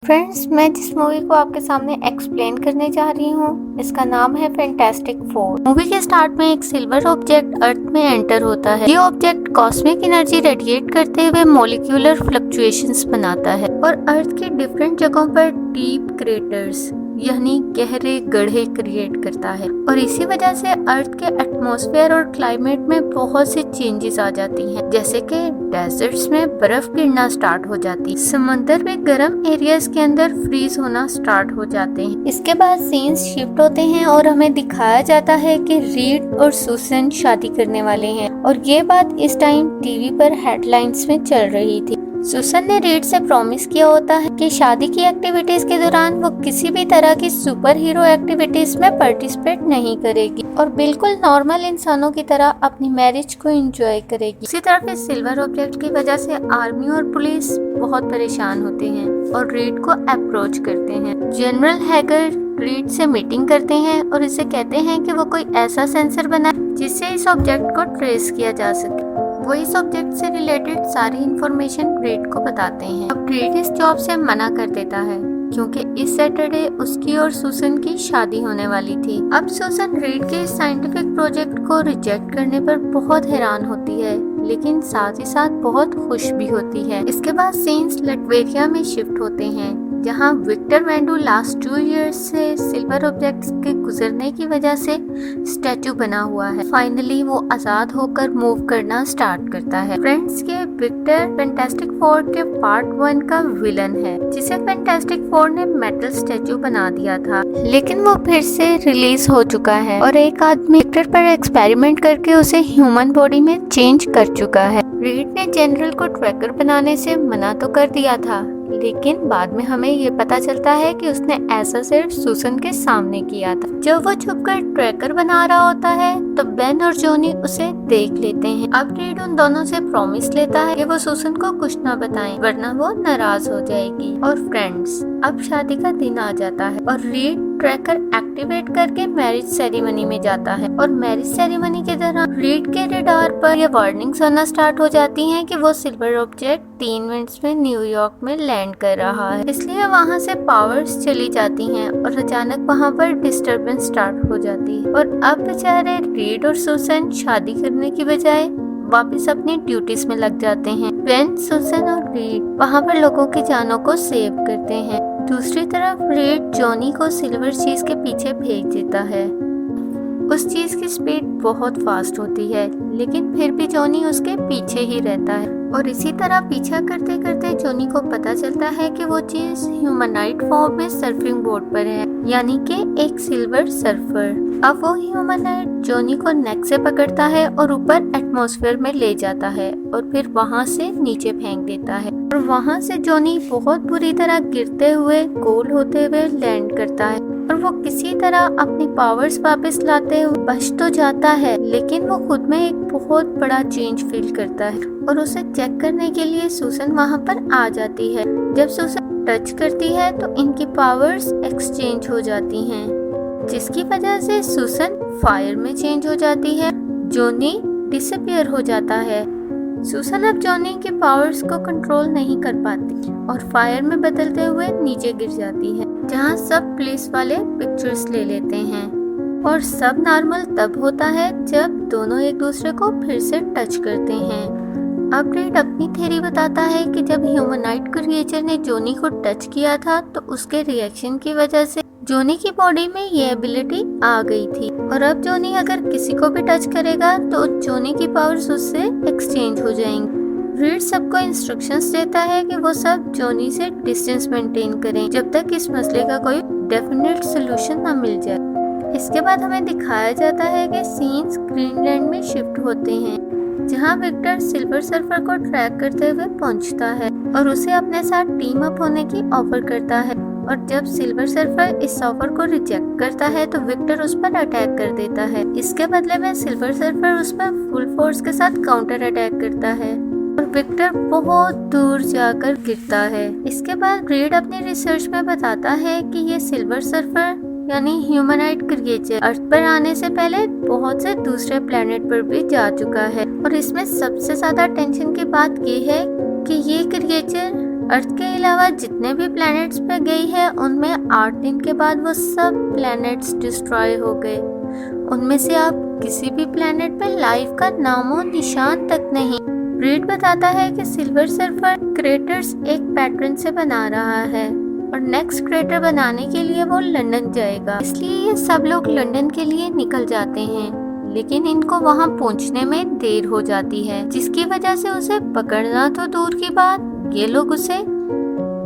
Friends, मैं जिस movie को आपके सामने एक्सप्लेन करने जा रही हूँ इसका नाम है फैंटास्टिक फोर। मूवी के स्टार्ट में एक सिल्वर ऑब्जेक्ट अर्थ में एंटर होता है। ये ऑब्जेक्ट कॉस्मिक एनर्जी रेडिएट करते हुए मॉलिक्यूलर फ्लक्चुएशंस बनाता है और अर्थ की डिफरेंट जगहों पर डीप क्रेटर्स यानी गहरे गड्ढे क्रिएट करता है और इसी वजह से अर्थ के एटमॉस्फेयर और क्लाइमेट में बहुत सी चेंजेस आ जाती हैं, जैसे कि डेजर्ट्स में बर्फ गिरना स्टार्ट हो जाती है, समंदर में गर्म एरियाज के अंदर फ्रीज होना स्टार्ट हो जाते हैं। इसके बाद सीन्स शिफ्ट होते हैं और हमें दिखाया जाता है कि रीड और सुसन शादी करने वाले हैं और ये बात इस टाइम टीवी पर हेडलाइंस में चल रही थी। सुसन ने रीड से प्रॉमिस किया होता है कि शादी की एक्टिविटीज के दौरान वो किसी भी तरह की सुपर हीरो एक्टिविटीज में पार्टिसिपेट नहीं करेगी और बिल्कुल नॉर्मल इंसानों की तरह अपनी मैरिज को एंजॉय करेगी। इसी तरह इस सिल्वर ऑब्जेक्ट की वजह से आर्मी और पुलिस बहुत परेशान होते हैं और रीड को अप्रोच करते हैं। जनरल हैगर रीड से मीटिंग करते हैं और इसे कहते हैं कि वो कोई ऐसा सेंसर बनाए जिससे इस ऑब्जेक्ट को ट्रेस किया जा सके। वो इस ऑब्जेक्ट से रिलेटेड सारी इंफॉर्मेशन रीड को बताते हैं। अब रीड इस जॉब से मना कर देता है क्योंकि इस सैटरडे उसकी और सुसन की शादी होने वाली थी। अब सुसन रीड के इस साइंटिफिक प्रोजेक्ट को रिजेक्ट करने पर बहुत हैरान होती है, लेकिन साथ ही साथ बहुत खुश भी होती है। इसके बाद सीन्स लटवेरिया में शिफ्ट होते हैं जहां विक्टर वेंडू लास्ट 2 इयर्स से सिल्वर ऑब्जेक्ट्स के गुजरने की वजह से स्टैचू बना हुआ है। फाइनली वो आजाद होकर मूव करना स्टार्ट करता है। फ्रेंड्स, के विक्टर फैंटास्टिक फोर के पार्ट 1 का विलन है जिसे फैंटास्टिक फोर ने मेटल स्टैचू बना दिया था, लेकिन वो फिर से रिलीज हो चुका है और एक आदमी विक्टर पर एक्सपेरिमेंट करके उसे ह्यूमन बॉडी में चेंज कर चुका है। रीड ने जनरल को ट्रैकर बनाने से मना तो कर दिया था, लेकिन बाद में हमें ये पता चलता है कि उसने ऐसा सिर्फ सुसन के सामने किया था। जब वो छुपकर ट्रैकर बना रहा होता है तो बेन और जोनी उसे देख लेते हैं। अब रीड उन दोनों से प्रॉमिस लेता है कि वो सुसन को कुछ ना बताएं वरना वो नाराज हो जाएगी। और फ्रेंड्स, अब शादी का दिन आ जाता है और रीड ट्रैकर एक्टिवेट करके मैरिज सेरेमनी में जाता है और मैरिज सेरेमनी के दौरान रीड के रडार पर ये वार्निंग्स आना स्टार्ट हो जाती हैं कि वो सिल्वर ऑब्जेक्ट 3 मिनट्स में न्यूयॉर्क में लैंड कर रहा है। इसलिए वहाँ से पावर्स चली जाती हैं और अचानक वहाँ पर डिस्टरबेंस स्टार्ट हो जाती है और अब बेचारे रीड और सुसन शादी करने की बजाय वापस अपनी ड्यूटीज में लग जाते हैं। बेन, सुसन और रीड वहाँ पर लोगों की जानों को सेव करते हैं। दूसरी तरफ रीड जॉनी को सिल्वर चीज के पीछे भेज देता है। उस चीज की स्पीड बहुत फास्ट होती है, लेकिन फिर भी जॉनी उसके पीछे ही रहता है और इसी तरह पीछा करते करते जॉनी को पता चलता है कि वो चीज ह्यूमनाइट फॉर्म में सर्फिंग बोर्ड पर है, यानी कि एक सिल्वर सर्फर। अब वो ह्यूमनाइट जॉनी को नेक से पकड़ता है और ऊपर एटमॉस्फेयर में ले जाता है और फिर वहाँ से नीचे फेंक देता है और वहाँ से जॉनी बहुत बुरी तरह गिरते हुए गोल होते हुए लैंड करता है और वो किसी तरह अपनी पावर्स वापस लाते हुए बच तो जाता है, लेकिन वो खुद में एक बहुत बड़ा चेंज फील करता है और उसे चेक करने के लिए सुसन वहाँ पर आ जाती है। जब सुसन टच करती है तो इनकी पावर्स एक्सचेंज हो जाती हैं, जिसकी वजह से सुसन फायर में चेंज हो जाती है, जॉनी डिसअपियर हो जाता है। सुसन अब जॉनी के पावर्स को कंट्रोल नहीं कर पाती और फायर में बदलते हुए नीचे गिर जाती है, जहां सब पुलिस वाले पिक्चर्स ले लेते हैं और सब नॉर्मल तब होता है जब दोनों एक दूसरे को फिर से टच करते हैं। अब रीड अपनी थ्योरी बताता है कि जब ह्यूमनाइट क्रिएचर ने जॉनी को टच किया था तो उसके रिएक्शन की वजह से जॉनी की बॉडी में ये एबिलिटी आ गई थी और अब जॉनी अगर किसी को भी टच करेगा तो जॉनी की पावर्स उससे एक्सचेंज हो जाएंगी। रीड सबको इंस्ट्रक्शंस देता है कि वो सब जॉनी से डिस्टेंस मेंटेन करें जब तक इस मसले का कोई डेफिनेट सोल्यूशन ना मिल जाए। इसके बाद हमें दिखाया जाता है कि सीन्स ग्रीनलैंड में शिफ्ट होते हैं, जहां विक्टर सिल्वर सर्फर को ट्रैक करते हुए पहुंचता है और उसे अपने साथ टीम अप होने की ऑफर करता है और जब सिल्वर सर्फर इस ऑफर को रिजेक्ट करता है तो विक्टर उस पर अटैक कर देता है। इसके बदले में सिल्वर सर्फर उस पर फुल फोर्स के साथ काउंटर अटैक करता है और विक्टर बहुत दूर जाकर गिरता है। इसके बाद रीड अपनी रिसर्च में बताता है कि ये सिल्वर सर्फर यानी ह्यूमनाइट क्रिएचर अर्थ पर आने से पहले बहुत से दूसरे प्लेनेट पर भी जा चुका है और इसमें सबसे ज्यादा टेंशन की बात ये है कि ये क्रिएचर अर्थ के अलावा जितने भी प्लैनेट्स पे गई है उनमें 8 दिन के बाद वो सब प्लैनेट्स डिस्ट्रॉय हो गए। उनमें से आप किसी भी प्लैनेट पे लाइफ का नामो निशान तक नहीं। रीड बताता है कि सिल्वर सर्फर क्रेटर्स एक पैटर्न से बना रहा है और नेक्स्ट क्रेटर बनाने के लिए वो लंदन जाएगा। इसलिए ये सब लोग लंदन के लिए निकल जाते हैं, लेकिन इनको वहां पहुंचने में देर हो जाती है, जिसकी वजह से उसे पकड़ना तो दूर की बात, ये लोग उसे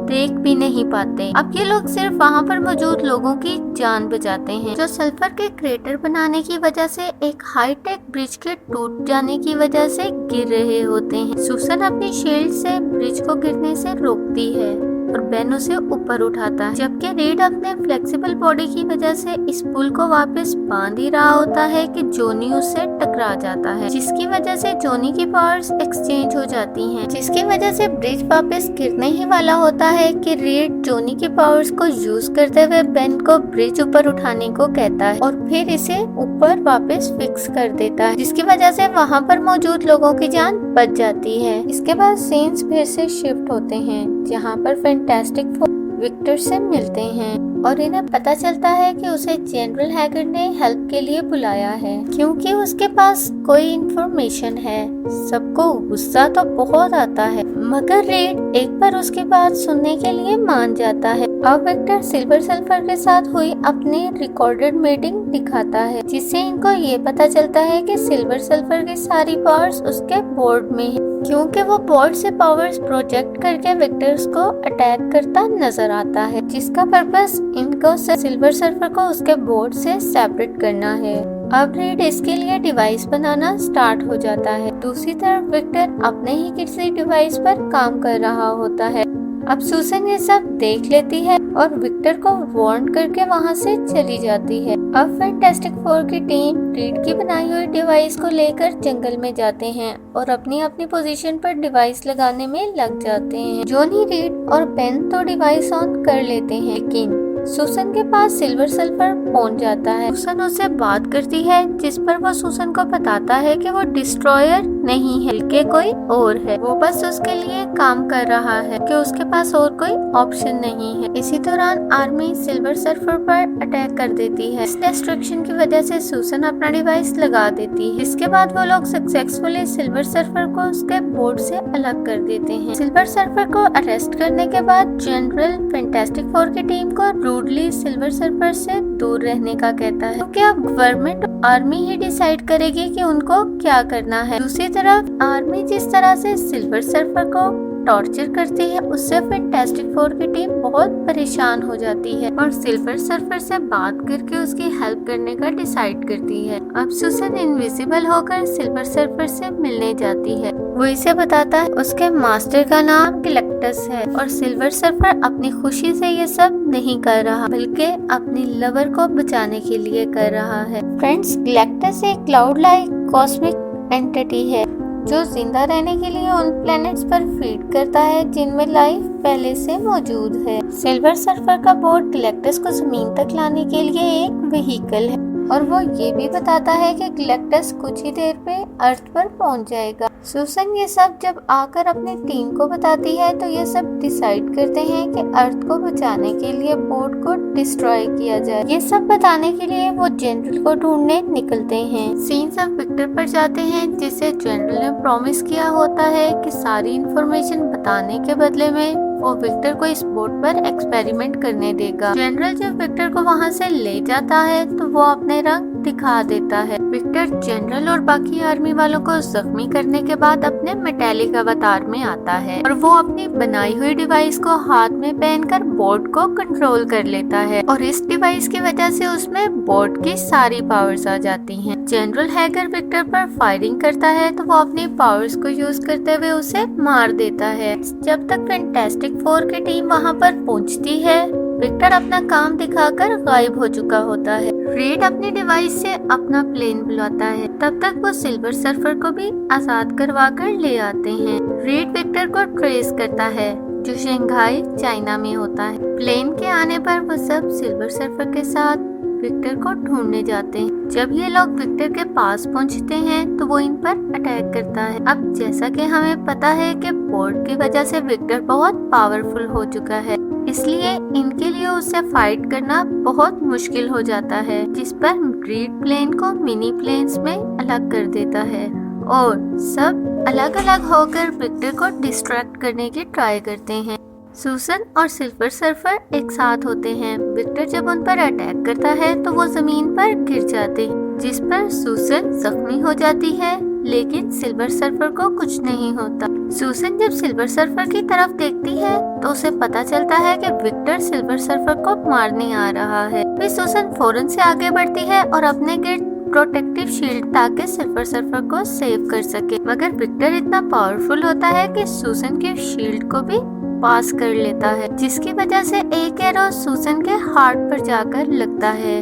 देख भी नहीं पाते। अब ये लोग सिर्फ वहाँ पर मौजूद लोगों की जान बचाते हैं, जो सल्फर के क्रेटर बनाने की वजह से एक हाईटेक ब्रिज के टूट जाने की वजह से गिर रहे होते हैं। सूसन अपनी शील्ड से ब्रिज को गिरने से रोकती है और बेन उसे ऊपर उठाता है, जबकि रीड अपने फ्लेक्सिबल बॉडी की वजह से इस पुल को वापस बांध ही रहा होता है कि जोनी उससे टकरा जाता है, जिसकी वजह से जोनी की पावर्स एक्सचेंज हो जाती हैं, जिसकी वजह से ब्रिज वापस गिरने ही वाला होता है कि रीड जोनी की पावर्स को यूज करते हुए बेन को ब्रिज ऊपर उठाने को कहता है और फिर इसे ऊपर वापस फिक्स कर देता है, जिसकी वजह से वहाँ पर मौजूद लोगों की जान बच जाती है। इसके बाद सीन्स फिर से शिफ्ट होते हैं, जहाँ पर फैंटास्टिक फोर विक्टर से मिलते हैं और इन्हें पता चलता है कि उसे जनरल हैगर ने हेल्प के लिए बुलाया है, क्योंकि उसके पास कोई इंफॉर्मेशन है। सबको गुस्सा तो बहुत आता है, मगर रीड एक बार उसकी बात सुनने के लिए मान जाता है। अब विक्टर सिल्वर सल्फर के साथ हुई अपनी रिकॉर्डेड मीटिंग दिखाता है, जिससे इनको ये पता चलता है कि सिल्वर सल्फर की सारी पावर्स उसके बोर्ड में है, क्योंकि वो बोर्ड से पावर्स प्रोजेक्ट करके विक्टर्स को अटैक करता नजर आता है, जिसका पर्पस इनको सिल्वर सल्फर को उसके बोर्ड से सेपरेट करना है। अब रीड इसके लिए डिवाइस बनाना स्टार्ट हो जाता है। दूसरी तरफ विक्टर अपने ही किसी डिवाइस पर काम कर रहा होता है। अब सूसन ये सब देख लेती है और विक्टर को वार्न करके वहाँ से चली जाती है। अब फैंटास्टिक फोर की टीम रीड की बनाई हुई डिवाइस को लेकर जंगल में जाते हैं और अपनी अपनी पोजीशन पर डिवाइस लगाने में लग जाते हैं। जोनी, रीड और बेन तो डिवाइस ऑन कर लेते हैं, लेकिन सूसन के पास सिल्वर सल्फर पहुंच जाता है। सूसन उससे बात करती है, जिस पर वो सूसन को बताता है कि वो डिस्ट्रॉयर नहीं है बल्कि कोई और है, वो बस उसके लिए काम कर रहा है कि उसके पास और कोई ऑप्शन नहीं है। इसी दौरान आर्मी सिल्वर सल्फर पर अटैक कर देती है। इस डिस्ट्रक्शन की वजह से सूसन अपना डिवाइस लगा देती है। इसके बाद वो लोग सक्सेसफुली सिल्वर सल्फर को उसके बोर्ड से अलग कर देते हैं। सिल्वर सल्फर को अरेस्ट करने के बाद जनरल फैंटास्टिक फोर की टीम को रूडली सिल्वर सल्फर से दूर रहने का कहता है, क्योंकि अब गवर्नमेंट आर्मी ही डिसाइड करेगी कि उनको क्या करना है। दूसरी तरफ आर्मी जिस तरह से सिल्वर सल्फर को टॉर्चर करती है, उससे फैंटास्टिक फोर की टीम बहुत परेशान हो जाती है और सिल्वर सल्फर से बात करके उसकी हेल्प करने का डिसाइड करती है। अब सूसन इनविजिबल होकर सिल्वर सल्फर से मिलने जाती है। वो इसे बताता है उसके मास्टर का नाम गैलेक्टस है और सिल्वर सल्फर अपनी खुशी से ये सब नहीं कर रहा, बल्कि अपनी लवर को बचाने के लिए कर रहा है। फ्रेंड्स, गैलेक्टस एक क्लाउड लाइक कॉस्मिक एंटिटी है जो जिंदा रहने के लिए उन प्लैनेट्स पर फीड करता है जिनमें लाइफ पहले से मौजूद है। सिल्वर सल्फर का बोर्ड गैलेक्टस को जमीन तक लाने के लिए एक व्हीकल है और वो ये भी बताता है कि गैलेक्टस कुछ ही देर पे अर्थ पर पहुंच जाएगा। सूसन ये सब जब आकर अपनी टीम को बताती है तो ये सब डिसाइड करते हैं कि अर्थ को बचाने के लिए बोर्ड को डिस्ट्रॉय किया जाए। ये सब बताने के लिए वो जनरल को ढूंढने निकलते हैं। सीन्स अब विक्टर पर जाते हैं, जिसे जनरल ने प्रॉमिस किया होता है कि सारी इंफॉर्मेशन बताने के बदले में वो विक्टर को इस बोट पर एक्सपेरिमेंट करने देगा। जनरल जब विक्टर को वहाँ से ले जाता है तो वो अपने रंग दिखा देता है। विक्टर जनरल और बाकी आर्मी वालों को जख्मी करने के बाद अपने मेटालिक अवतार में आता है और वो अपनी बनाई हुई डिवाइस को हाथ में पहनकर बोट को कंट्रोल कर लेता है और इस डिवाइस की वजह से उसमें बोट की सारी पावर्स आ जाती हैं। जनरल हैगर विक्टर पर फायरिंग करता है तो वो अपनी पावर्स को यूज करते हुए उसे मार देता है। जब तक फैंटास्टिक फोर की टीम वहाँ पर पहुँचती है, विक्टर अपना काम दिखाकर गायब हो चुका होता है। रीड अपनी डिवाइस से अपना प्लेन बुलाता है, तब तक वो सिल्वर सल्फर को भी आजाद करवा कर ले आते हैं। रीड विक्टर को ट्रेस करता है जो शंघाई चाइना में होता है। प्लेन के आने पर वो सब सिल्वर सल्फर के साथ विक्टर को ढूंढने जाते हैं। जब ये लोग विक्टर के पास पहुंचते हैं तो वो इन पर अटैक करता है। अब जैसा कि हमें पता है कि बोर्ड की वजह से विक्टर बहुत पावरफुल हो चुका है, इसलिए इनके लिए उससे फाइट करना बहुत मुश्किल हो जाता है, जिस पर रीड प्लेन को मिनी प्लेन्स में अलग कर देता है और सब अलग अलग होकर विक्टर को डिस्ट्रैक्ट करने की ट्राई करते हैं। सूसन और सिल्वर सर्फर एक साथ होते हैं। विक्टर जब उन पर अटैक करता है तो वो जमीन पर गिर जाते हैं, जिस पर सूसन जख्मी हो जाती है, लेकिन सिल्वर सर्फर को कुछ नहीं होता। सूसन जब सिल्वर सर्फर की तरफ देखती है तो उसे पता चलता है कि विक्टर सिल्वर सर्फर को मारने आ रहा है। फिर सूसन फौरन से आगे बढ़ती है और अपने गिर्द प्रोटेक्टिव शील्ड ताकि सिल्वर सर्फर को सेव कर सके, मगर विक्टर इतना पावरफुल होता है कि सूसन के शील्ड को भी पास कर लेता है, जिसकी वजह से एक एरो सूसन के हार्ट पर जाकर लगता है।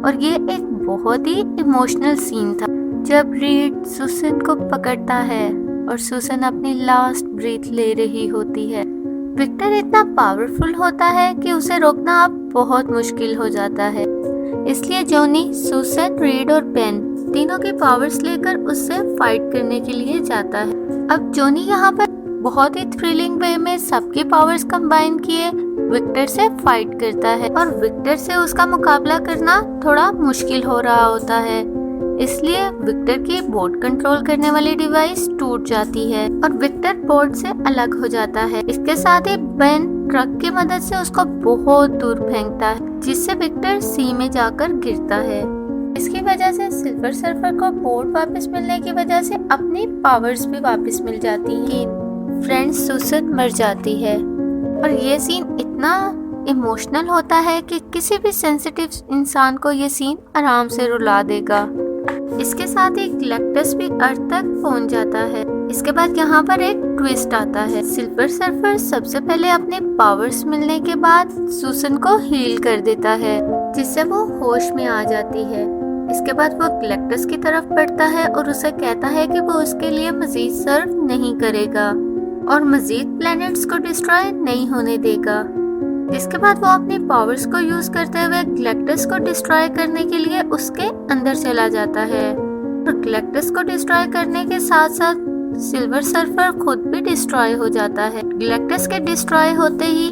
और ये एक बहुत ही इमोशनल सीन था जब रीड सूसन को पकड़ता है और सूसन अपनी लास्ट ब्रीथ ले रही होती है। विक्टर इतना पावरफुल होता है कि उसे रोकना अब बहुत मुश्किल हो जाता है, इसलिए जॉनी, सूसन, रीड और बेन तीनों की पावर्स लेकर उससे फाइट करने के लिए जाता है। अब जॉनी यहाँ पर बहुत ही थ्रिलिंग वे में सबकी पावर्स कंबाइन किए विक्टर से फाइट करता है और विक्टर से उसका मुकाबला करना थोड़ा मुश्किल हो रहा होता है, इसलिए विक्टर की बोर्ड कंट्रोल करने वाली डिवाइस टूट जाती है और विक्टर बोर्ड से अलग हो जाता है। इसके साथ ही बेन ट्रक की मदद से उसको बहुत दूर फेंकता है, जिससे विक्टर सी में जाकर गिरता है। इसकी वजह से सिल्वर सर्फर को बोर्ड वापस मिलने की वजह से अपनी पावर्स भी वापस मिल जाती हैं। फ्रेंड सूसन मर जाती है और ये सीन इतना इमोशनल होता है कि किसी भी सेंसिटिव इंसान को ये सीन आराम से रुला देगा। इसके साथ ही गैलेक्टस भी अर्थ तक पहुंच जाता है। इसके बाद यहाँ पर एक ट्विस्ट आता है। सिल्वर सर्फर सबसे पहले अपने पावर्स मिलने के बाद सूसन को हील कर देता है, जिससे वो होश में आ जाती है। इसके बाद वो गैलेक्टस की तरफ बढ़ता है और उसे कहता है कि वो उसके लिए मजीद सर्व नहीं करेगा और मजीद प्लैनेट्स को डिस्ट्रॉय नहीं होने देगा। इसके बाद वो अपनी पावर्स को यूज करते हुए गैलेक्टस को डिस्ट्रॉय करने के लिए उसके अंदर चला जाता है और गैलेक्टस को डिस्ट्रॉय करने के साथ साथ सिल्वर सर्फर खुद भी डिस्ट्रॉय हो जाता है। गैलेक्टस के डिस्ट्रॉय होते ही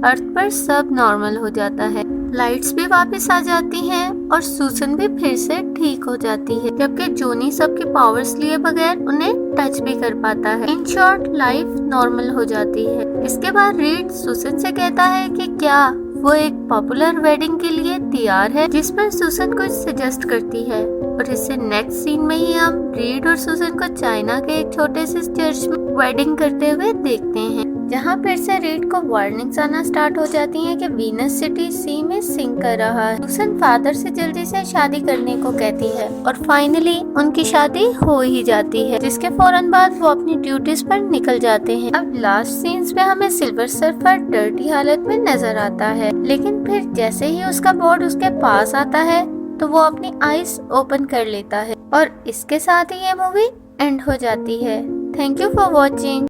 अर्थ पर सब नॉर्मल हो जाता है, लाइट्स भी वापस आ जाती हैं और सूसन भी फिर से ठीक हो जाती है, जबकि जॉनी सबके पावर्स लिए बगैर उन्हें टच भी कर पाता है। इन शॉर्ट लाइफ नॉर्मल हो जाती है। इसके बाद रीड सूसन से कहता है कि क्या वो एक पॉपुलर वेडिंग के लिए तैयार है, जिस पर सूसन कुछ सजेस्ट करती है और इससे नेक्स्ट सीन में ही हम रीड और सूसन को चाइना के एक छोटे से चर्च में वेडिंग करते हुए देखते हैं, जहाँ फिर से रीड को वार्निंग्स आना स्टार्ट हो जाती हैं कि वीनस सिटी सी में सिंक कर रहा है। सूसन फादर से जल्दी से शादी करने को कहती है और फाइनली उनकी शादी हो ही जाती है, जिसके फौरन बाद वो अपनी ड्यूटीज पर निकल जाते हैं। अब लास्ट सीन्स में हमें सिल्वर सर्फर डर्टी हालत में नजर आता है, लेकिन फिर जैसे ही उसका बोर्ड उसके पास आता है तो वो अपनी आईज ओपन कर लेता है और इसके साथ ही ये मूवी एंड हो जाती है। Thank you for watching.